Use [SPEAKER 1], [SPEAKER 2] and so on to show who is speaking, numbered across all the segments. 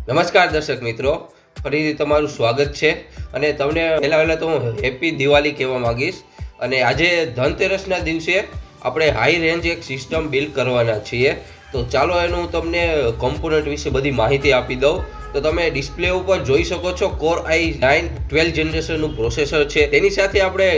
[SPEAKER 1] નમસ્કાર દર્શક મિત્રો, ફરીથી તમારું સ્વાગત છે અને તમને પહેલાં તો હું હેપી દિવાળી કહેવા માંગીશ. અને આજે ધનતેરસના દિવસે આપણે હાઈ રેન્જ એક સિસ્ટમ બિલ્ડ કરવાના છીએ. તો ચાલો એનું તમને કમ્પોનન્ટ વિશે બધી માહિતી આપી દઉં. તો તમે ડિસ્પ્લે ઉપર જોઈ શકો છો Core i9 12 જનરેશનનું પ્રોસેસર છે. તેની સાથે આપણે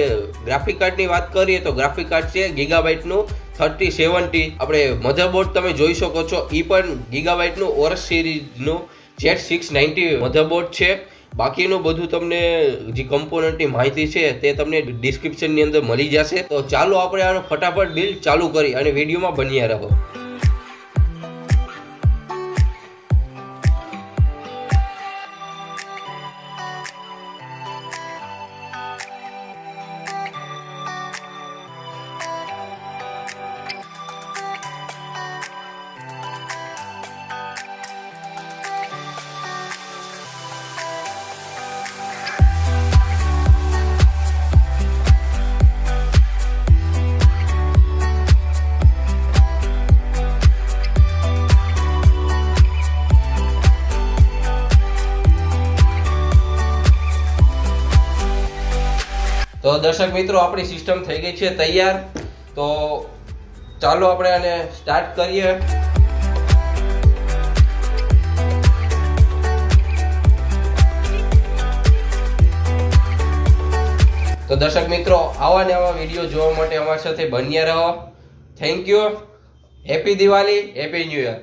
[SPEAKER 1] ગ્રાફિક કાર્ડની વાત કરીએ તો ગ્રાફિક કાર્ડ છે ગીગાબાઇટનું 3070. આપણે મધરબોર્ડ તમે જોઈ શકો છો, એ પણ ગીગાબાઇટનું Aorus સિરીઝનું Z690 મધરબોર્ડ છે. બાકીનું બધું તમને જે કમ્પોનન્ટની માહિતી છે તે તમને ડિસ્ક્રિપ્શનની અંદર મળી જશે. તો ચાલો આપણે આનો ફટાફટ બિલ્ડ ચાલુ કરી અને વિડીયોમાં બન્યા રહો. તો દર્શક મિત્રો, આપણી સિસ્ટમ થઈ ગઈ છે તૈયાર. તો ચાલો આપણે આને સ્ટાર્ટ કરીએ. તો દર્શક મિત્રો, આવા ને આવા વિડીયો જોવા માટે અમારી સાથે બન્યા રહો. Thank you. Happy Diwali, happy new year.